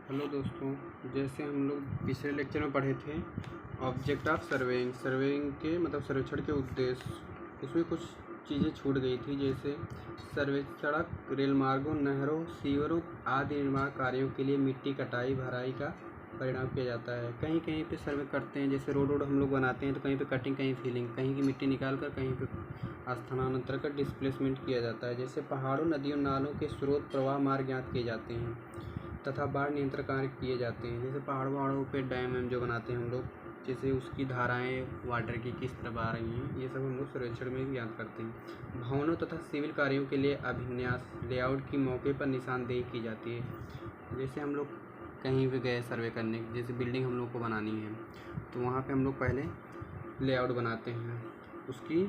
Hello दोस्तों, जैसे हम लोग पिछले लेक्चर में पढ़े थे ऑब्जेक्ट ऑफ सर्वेइंग के मतलब सर्वेक्षण के उद्देश्य। उसमें कुछ चीज़ें छूट गई थी, जैसे सड़क, रेल मार्गों, नहरों, सीवरों आदि निर्माण कार्यों के लिए मिट्टी कटाई भराई का परिणाम किया जाता है। कहीं कहीं पे सर्वे करते हैं, जैसे रोड हम लोग बनाते हैं तो कहीं पे कटिंग, कहीं फिलिंग, कहीं की मिट्टी निकाल कर कहीं पे स्थानांतरण कर डिस्प्लेसमेंट किया जाता है। जैसे पहाड़ों, नदियों, नालों के स्रोत, प्रवाह मार्ग ज्ञात किए जाते हैं तथा बाढ़ नियंत्रण कार्य किए जाते हैं। जैसे पहाड़ों पे डैम जो बनाते हैं हम लोग, जैसे उसकी धाराएं वाटर की किस तरह आ रही हैं, ये सब हम लोग सर्वेक्षण में भी याद करते हैं। भवनों तथा सिविल कार्यों के लिए अभिन्यास लेआउट की मौके पर निशानदेही की जाती है। जैसे हम लोग कहीं भी गए सर्वे करने, जैसे बिल्डिंग हम लोग को बनानी है तो वहाँ पे हम लोग पहले लेआउट बनाते हैं, उसकी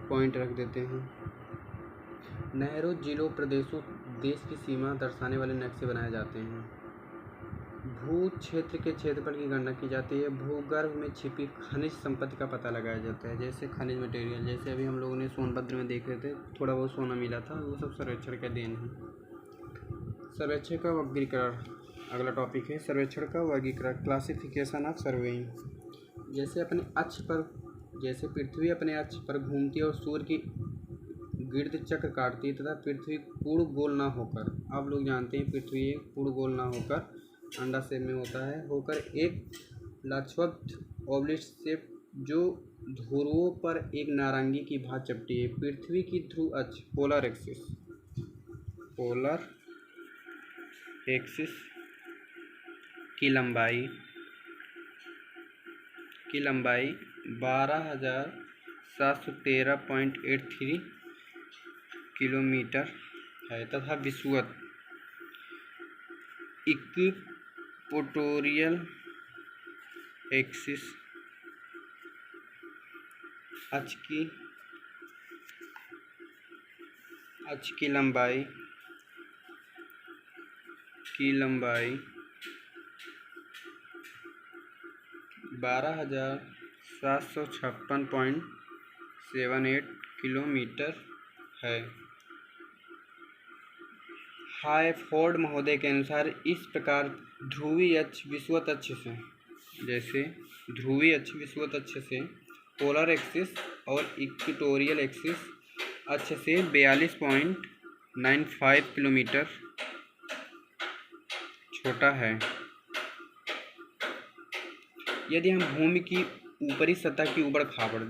पॉइंट रख देते हैं। नहरों, जिलों, प्रदेशों, देश की सीमा दर्शाने वाले नक्शे बनाए जाते हैं। भू क्षेत्र के क्षेत्रफल की गणना की जाती है। भूगर्भ में छिपी खनिज संपत्ति का पता लगाया जाता है, जैसे खनिज मटेरियल। जैसे अभी हम लोगों ने सोनभद्र में देख रहे थे, थोड़ा बहुत सोना मिला था, वो सब सर्वेक्षण का देन है। सर्वेक्षण का वर्गीकरण अगला टॉपिक है। सर्वेक्षण का वर्गीकरण, क्लासिफिकेशन ऑफ सर्वेइंग। जैसे अपने अक्ष पर, जैसे पृथ्वी अपने अक्ष पर घूमती है और सूर्य की गिर्द चक्र काटती है तथा पृथ्वी पूर्ण गोल ना होकर, आप लोग जानते हैं पृथ्वी पूर्ण गोल ना होकर अंडा शेप में होता है, होकर एक लक्षवक्र ओवलिट शेप जो ध्रुवों पर एक नारंगी की भात चपटी है। पृथ्वी की ध्रुव अक्ष पोलर एक्सिस की लंबाई 12,713.83 किलोमीटर है तथा विषुवत इक्वेटोरियल एक्सिस अक्ष की लंबाई 12,756.78 किलोमीटर है। हायफोर्ड महोदय के अनुसार इस प्रकार ध्रुवीय अक्ष विषुवत अक्ष से, जैसे ध्रुवीय अक्ष विषुवत अक्ष से पोलर एक्सिस और इक्वेटोरियल एक्सिस अक्ष से 42.95 किलोमीटर छोटा है। यदि हम भूमि की ऊपरी सतह की ऊबड़ खाबड़,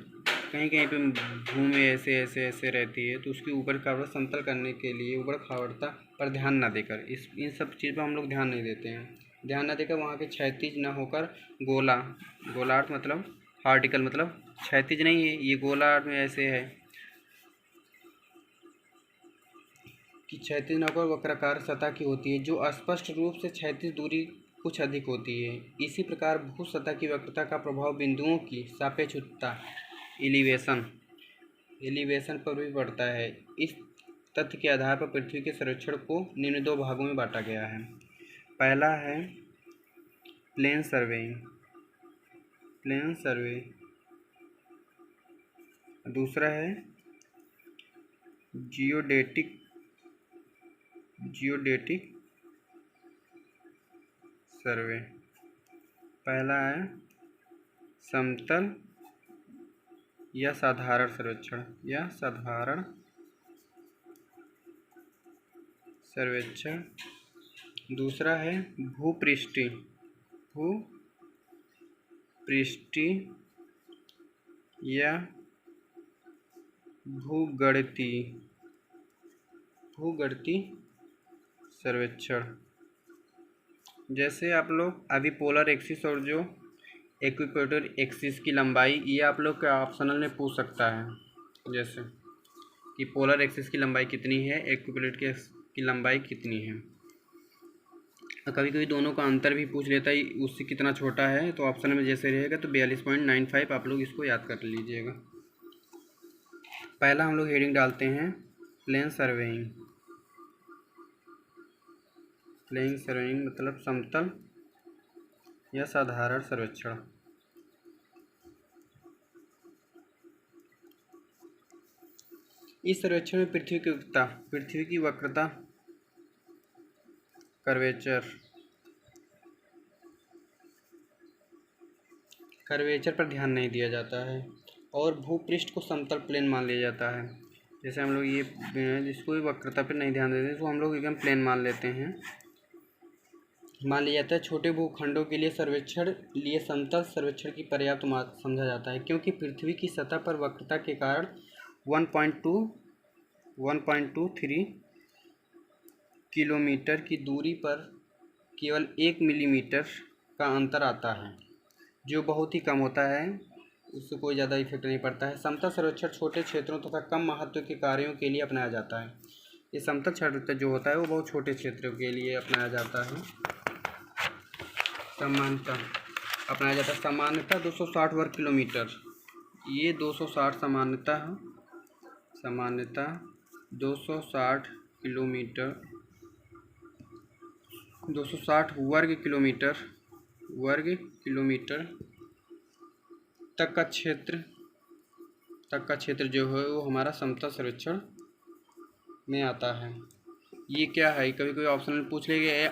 कहीं कहीं पे भूमि ऐसे रहती है तो उसकी ऊपर खाबड़ समतल करने के लिए ऊबड़ खाबड़ता पर ध्यान न देकर, इन सब चीज़ पर हम लोग ध्यान नहीं देते हैं। ध्यान न देकर वहाँ के क्षैतिज न होकर गोलार्ध मतलब हार्टिकल मतलब क्षैतिज नहीं है, ये गोलार्ध में ऐसे है कि क्षैतिज न होकर वक्राकार सतह की होती है, जो स्पष्ट रूप से क्षैतिज दूरी कुछ अधिक होती है। इसी प्रकार भू सतह की वक्रता का प्रभाव बिंदुओं की सापेक्षता एलिवेशन पर भी पड़ता है। इस तथ्य के आधार पर पृथ्वी के सर्वेक्षण को निम्न दो भागों में बांटा गया है। पहला है प्लेन सर्वे, दूसरा है जियोडेटिक सर्वे। पहला है समतल या साधारण सर्वेक्षण, दूसरा है भूपृष्ठीय या भूगणितीय सर्वेक्षण। जैसे आप लोग अभी पोलर एक्सिस और जो इक्वेटोरियल एक्सिस की लंबाई, ये आप लोग के ऑप्शनल में पूछ सकता है, जैसे कि पोलर एक्सिस की लंबाई कितनी है, इक्वेटोरियल की लंबाई कितनी है। कभी कभी दोनों का अंतर भी पूछ लेता है, उससे कितना छोटा है, तो ऑप्शन में जैसे रहेगा तो 42.95 आप लोग इसको याद कर लीजिएगा। पहला हम लोग हेडिंग डालते हैं प्लेन सर्वेइंग मतलब समतल या साधारण सर्वेक्षण। इस सर्वेक्षण में पृथ्वी की वक्रता कर्वेचर कर्वेचर पर ध्यान नहीं दिया जाता है और भूपृष्ठ को समतल प्लेन मान लिया जाता है। जैसे हम लोग ये जिसको भी वक्रता पर नहीं ध्यान देते इसको हम लोग एकदम प्लेन मान लेते हैं, मान लिया जाता है। छोटे भूखंडों के लिए समतल सर्वेक्षण की पर्याप्त समझा जाता है, क्योंकि पृथ्वी की सतह पर वक्रता के कारण 1.23 किलोमीटर की दूरी पर केवल 1 मिलीमीटर का अंतर आता है, जो बहुत ही कम होता है, उससे कोई ज़्यादा इफेक्ट नहीं पड़ता है। समतल सर्वेक्षण छोटे क्षेत्रों तथा कम महत्व के कार्यों के लिए अपनाया जाता है। ये समतल क्षेत्र जो होता है वो बहुत छोटे क्षेत्रों के लिए अपनाया जाता है। सामान्यतः 260 वर्ग किलोमीटर, ये 260 सामान्यतः 260 किलोमीटर 260 वर्ग किलोमीटर तक का क्षेत्र जो है वो हमारा समतल सर्वेक्षण में आता है। ये क्या है, कभी कोई ऑप्शन में पूछ लेगा, ये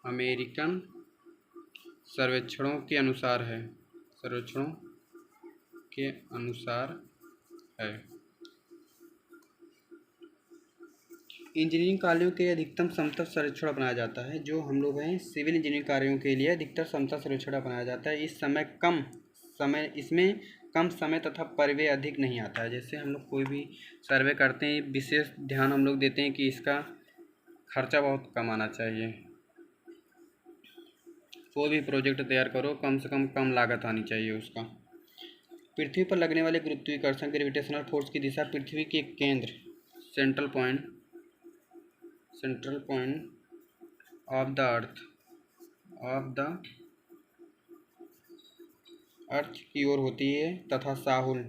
अमेरिकन सर्वेक्षणों के अनुसार है, इंजीनियरिंग कार्यों के अधिकतम समतल सर्वेक्षण अपनाया जाता है। जो हम लोग हैं सिविल इंजीनियरिंग कार्यों के लिए अधिकतर समतल सर्वेक्षण अपनाया जाता है। इसमें कम समय तथा परिव्यय अधिक नहीं आता है। जैसे हम लोग कोई भी सर्वे करते हैं विशेष ध्यान हम लोग देते हैं कि इसका खर्चा बहुत कम आना चाहिए। कोई भी प्रोजेक्ट तैयार करो कम से कम लागत आनी चाहिए उसका। पृथ्वी पर लगने वाले गुरुत्वाकर्षण ग्रेविटेशनल फोर्स की दिशा पृथ्वी के केंद्र central point of the earth की ओर होती है तथा साहुल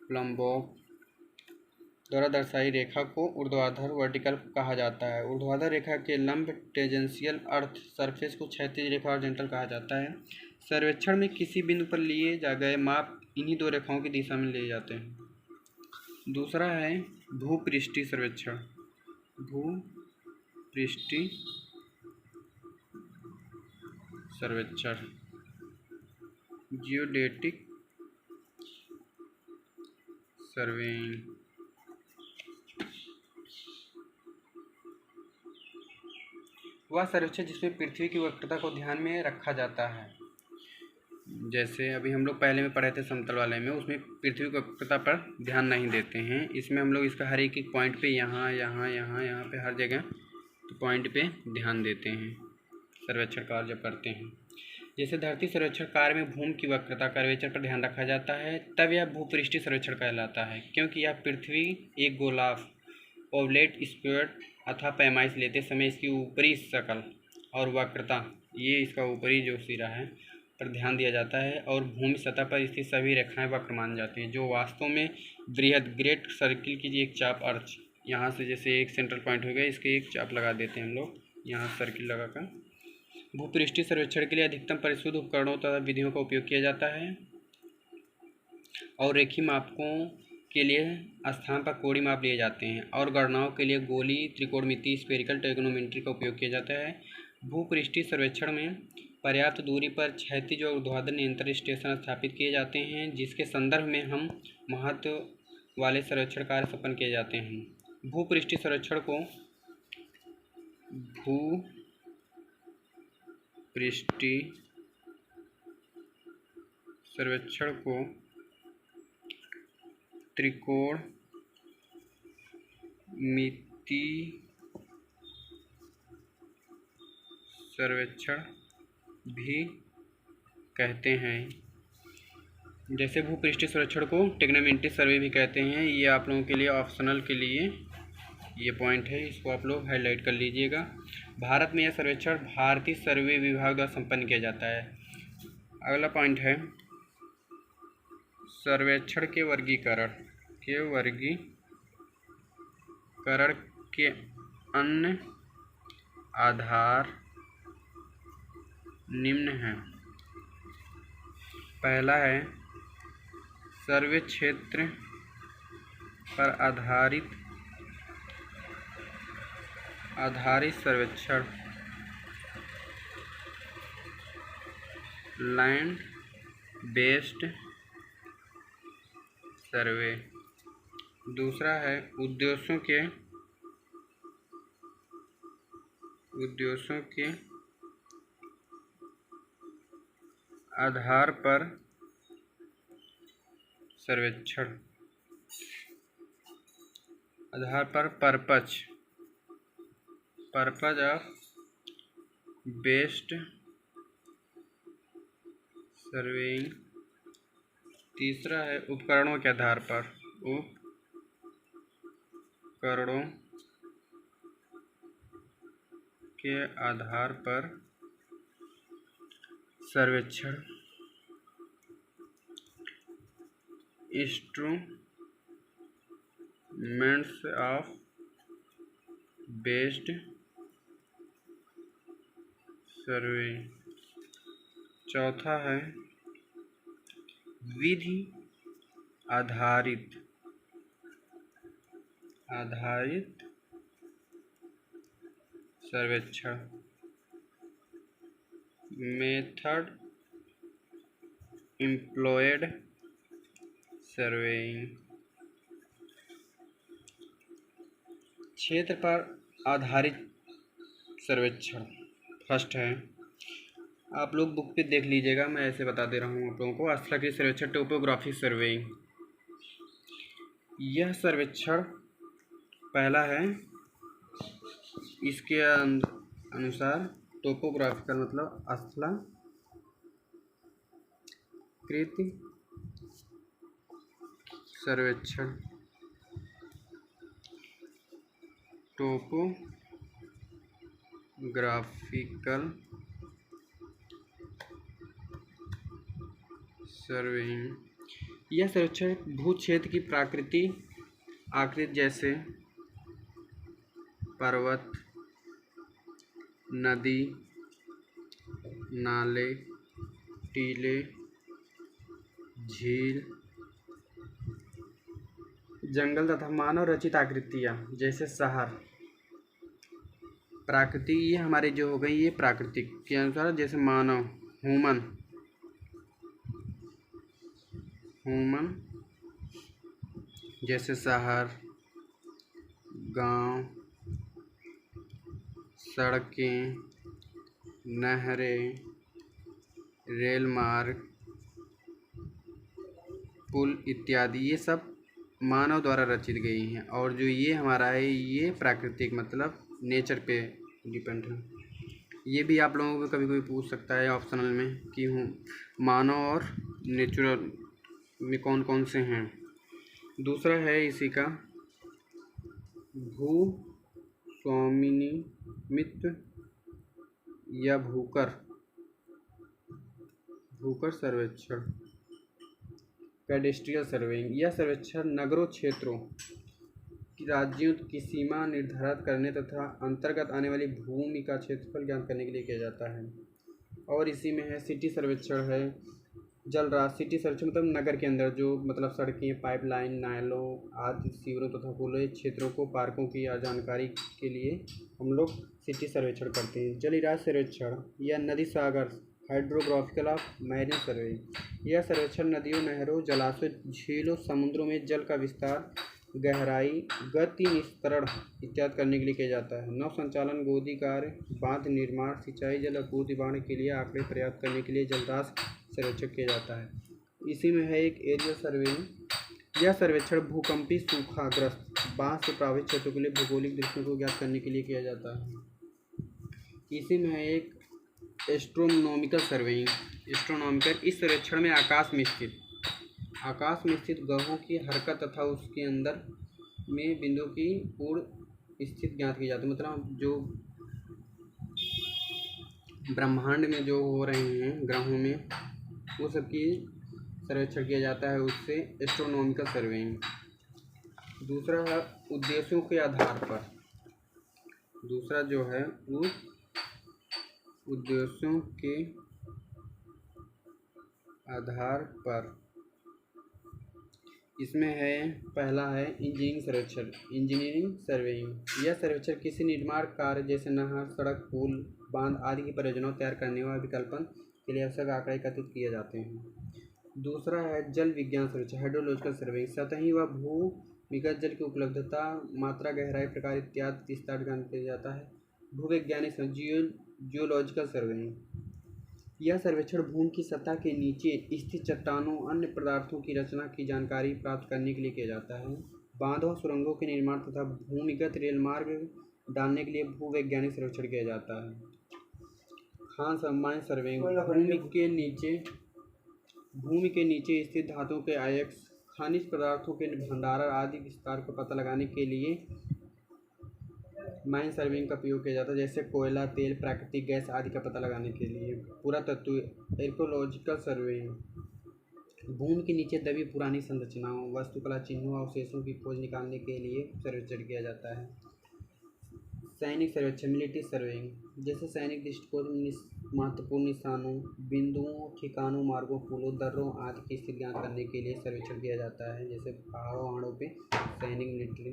प्लम्बॉफ द्वारा दर्शाई रेखा को ऊर्ध्वाधर वर्टिकल कहा जाता है। ऊर्ध्वाधर रेखा के लंब टेंजेंशियल अर्थ सरफेस को क्षैतिज रेखा हॉरिजॉन्टल कहा जाता है। सर्वेक्षण में किसी बिंदु पर लिए जा गए माप इन्हीं दो रेखाओं की दिशा में लिए जाते हैं। दूसरा है भूपृष्ठीय सर्वेक्षण। Geodetic surveying. वह सर्वेक्षण जिसमें पृथ्वी की वक्रता को ध्यान में रखा जाता है। जैसे अभी हम लोग पहले में पढ़े थे समतल वाले में, उसमें पृथ्वी की वक्रता पर ध्यान नहीं देते हैं। इसमें हम लोग इसका हर एक पॉइंट पे यहाँ पे हर जगह तो पॉइंट पे ध्यान देते हैं सर्वेक्षण कार्य जब करते हैं। जैसे धरती सर्वेक्षण कार्य में भूमि की वक्रता कर्वेचर पर ध्यान रखा जाता है, तब यह भूपृष्ठीय सर्वेक्षण कहलाता है, क्योंकि यह पृथ्वी एक गोलार्ध ओवलेट स्क्वायर अथवा पैमाइश लेते समय इसकी ऊपरी शकल और वक्रता, ये इसका ऊपरी जो सिरा है पर ध्यान दिया जाता है, और भूमि सतह पर स्थित सभी रेखाएं वक्र मान जाती हैं, जो वास्तव में ग्रेट सर्किल की एक चाप अर्थ, यहाँ से जैसे एक सेंट्रल पॉइंट हो गया, इसके एक चाप लगा देते हैं हम लोग यहाँ सर्किल लगाकर। भूपृष्ठीय सर्वेक्षण के लिए अधिकतम परिशुद्ध उपकरणों तथा विधियों का उपयोग किया जाता है, और रेखीय मापकों के लिए स्थान पर कोणीय माप लिए जाते हैं, और गणनाओं के लिए गोली, त्रिकोणमिति, स्फेरिकल ट्रिग्नोमेट्री का उपयोग किया जाता है। भूपृष्ठीय सर्वेक्षण में पर्याप्त दूरी पर क्षैतिज और ऊर्ध्वाधर नियंत्रण स्टेशन स्थापित किए जाते हैं, जिसके संदर्भ में हम महत्व वाले सर्वेक्षण कार्य संपन्न किए जाते हैं। भूपृष्ठीय सर्वेक्षण को त्रिकोणमिति सर्वेक्षण भी कहते हैं। जैसे भूपृष्ठीय सर्वेक्षण को ट्रिग्नोमेट्री सर्वे भी कहते हैं। ये आप लोगों के लिए ऑप्शनल के लिए ये पॉइंट है, इसको आप लोग हाईलाइट कर लीजिएगा। भारत में यह सर्वेक्षण भारतीय सर्वे विभाग द्वारा संपन्न किया जाता है। अगला पॉइंट है सर्वेक्षण के वर्गीकरण के अन्य आधार निम्न हैं। पहला है सर्वे क्षेत्र पर आधारित सर्वेक्षण। लैंड बेस्ड सर्वे। दूसरा है उद्देश्यों के आधार पर सर्वेक्षण। Purpose of based surveying. तीसरा है उपकरणों के आधार पर सर्वेक्षण। इंस्ट्रूमेंट्स ऑफ बेस्ड सर्वे। चौथा है विधि आधारित सर्वेक्षण। Method employed surveying. क्षेत्र पर आधारित सर्वेक्षण फर्स्ट है। आप लोग बुक पे देख लीजिएगा, मैं ऐसे बता दे रहा हूँ आप लोगों को। स्थलीय सर्वेक्षण टोपोग्राफिक सर्वेइंग। यह सर्वेक्षण पहला है। इसके अनुसार टोपोग्राफिकल मतलब स्थलाकृत सर्वेक्षण। Topographical surveying. यह सर्वेक्षण भू क्षेत्र की प्राकृतिक आकृति जैसे पर्वत, नदी, नाले, टीले, झील, जंगल तथा मानव रचित आकृतियाँ जैसे शहर। प्राकृतिक ये हमारे जो हो गई ये प्राकृतिक के अनुसार, जैसे मानव ह्यूमन जैसे शहर, गांव, सड़कें, नहरें, रेल मार्ग, पुल इत्यादि, ये सब मानव द्वारा रचित गई हैं। और जो ये हमारा है ये प्राकृतिक मतलब नेचर पे डिपेंड है। ये भी आप लोगों को कभी कभी पूछ सकता है ऑप्शनल में कि मानव और नेचुरल में कौन कौन से हैं। दूसरा है इसी का भू स्वामित्व या भूकर सर्वेक्षण। कैडेस्ट्रियल सर्वेइंग। यह सर्वेक्षण नगरों, क्षेत्रों, राज्यों की सीमा निर्धारित करने तथा अंतर्गत आने वाली भूमि का क्षेत्रफल ज्ञात करने के लिए किया जाता है। और इसी में है सिटी सर्वेक्षण है। जल राशि। सिटी सर्वेक्षण मतलब नगर के अंदर जो मतलब सड़कें, पाइपलाइन, नालों आदि, सीवरों तथा खुले क्षेत्रों को पार्कों की जानकारी के लिए हम लोग सिटी सर्वेक्षण करते हैं। जल राशि सर्वेक्षण या नदी सागर हाइड्रोग्राफिकल ऑफ मैरीन सर्वे। यह सर्वेक्षण नदियों, नहरों, जलाशयों, झीलों, समुद्रों में जल का विस्तार, गहराई, गति, निस्तरण इत्यादि करने के लिए किया जाता है। नौ संचालन, गोदी कार्य, बांध निर्माण, सिंचाई, जल आपूर्ति बाढ़ के लिए आंकड़े प्रयाप्त करने के लिए जलराशि सर्वेक्षण किया जाता है। इसी में है एक एरियल सर्वेइंग। यह सर्वेक्षण भूकंपी, सूखाग्रस्त, बाढ़ से प्रभावित क्षेत्रों के लिए भौगोलिक दृश्यों को ज्ञात करने के लिए किया जाता है। इसी में है एक एस्ट्रोनॉमिकल सर्वेइंग। इस सर्वेक्षण में आकाश में स्थित ग्रहों की हरकत तथा उसके अंदर में बिंदु की पूर्ण स्थिति ज्ञात की जाती है। मतलब जो ब्रह्मांड में जो हो रहे हैं ग्रहों में वो सब की सर्वेक्षण किया जाता है, उससे एस्ट्रोनॉमिकल सर्वेइंग। दूसरा है उद्देश्यों के आधार पर। दूसरा जो है वो उद्देश्यों के आधार पर। इसमें है पहला है इंजीनियरिंग सर्वेइंग। यह सर्वेक्षण किसी निर्माण कार्य जैसे नहर, सड़क, पुल, बांध आदि की परियोजनाओं तैयार करने व विकल्पन के लिए आवश्यक आंकड़े एकत्रित किए जाते हैं। दूसरा है जल विज्ञान सर्वेक्षण, हाइड्रोलॉजिकल सर्वेइंग। सतही व भूमिगत जल की उपलब्धता, मात्रा, गहराई, प्रकार इत्यादि विस्तार ज्ञान किया जाता है। भूवैज्ञानिक जियोलॉजिकल सर्वेइंग, यह सर्वेक्षण भूमि की सतह के नीचे स्थित चट्टानों अन्य पदार्थों की रचना की जानकारी प्राप्त करने के लिए किया जाता है। बांधों, सुरंगों के निर्माण तथा भूमिगत रेल मार्ग डालने के लिए भूवैज्ञानिक सर्वेक्षण किया जाता है। खान सम्मान सर्वेइंग, भूमि के नीचे स्थित धातुओं के अयस्क, खनिज पदार्थों के भंडारण आदि विस्तार का पता लगाने के लिए माइन सर्वेइंग का उपयोग किया जाता है, जैसे कोयला, तेल, प्राकृतिक गैस आदि का पता लगाने के लिए। पुरातत्व आर्कियोलॉजिकल सर्वेइंग, भूमि के नीचे दबी पुरानी संरचनाओं, वास्तुकला चिन्हों, अवशेषों की खोज निकालने के लिए सर्वेक्षण किया जाता है। सैनिक सर्वेक्षण, मिलिट्री सर्वेइंग, जैसे सैनिक दृष्टिकोण महत्वपूर्ण निशानों, बिंदुओं, ठिकानों, मार्गों, पुलों, दर्रों आदि की स्थिति ज्ञात करने के लिए सर्वेक्षण किया जाता है, जैसे पहाड़ों पे सैनिक मिलिट्री।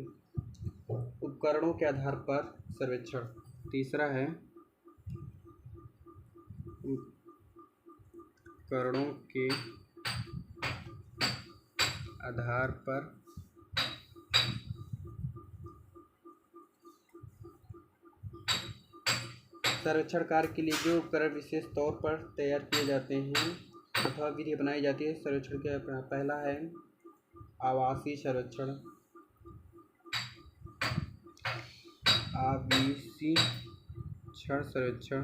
उपकरणों के आधार पर सर्वेक्षण। तीसरा है उपकरणों के आधार पर सर्वेक्षण कार्य के लिए जो उपकरण विशेष तौर पर तैयार किए जाते हैं अथवा विधि अपनाई जाती है सर्वेक्षण के। पहला है आवासीय सर्वेक्षण, आवासीय क्षण सर्वेक्षण।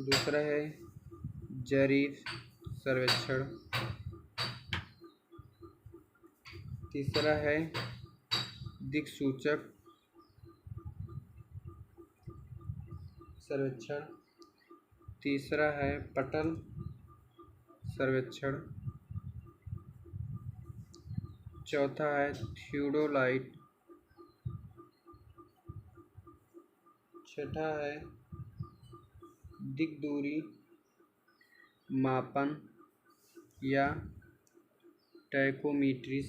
दूसरा है जरीब सर्वेक्षण। तीसरा है दिक्सूचक सर्वेक्षण। तीसरा है पटल सर्वेक्षण। चौथा है थियोडोलाइट। छठा है दिक् दूरी मापन या टैकोमीट्री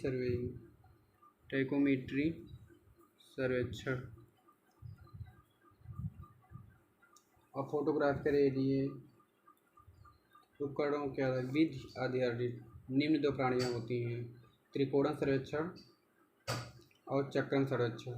सर्वेक्षण। और फोटोग्राफ के लिए उपकरणों के विधि आधारित निम्न दो प्रणालियाँ होती हैं, त्रिकोणन सर्वेक्षण और चक्रण सर्वेक्षण।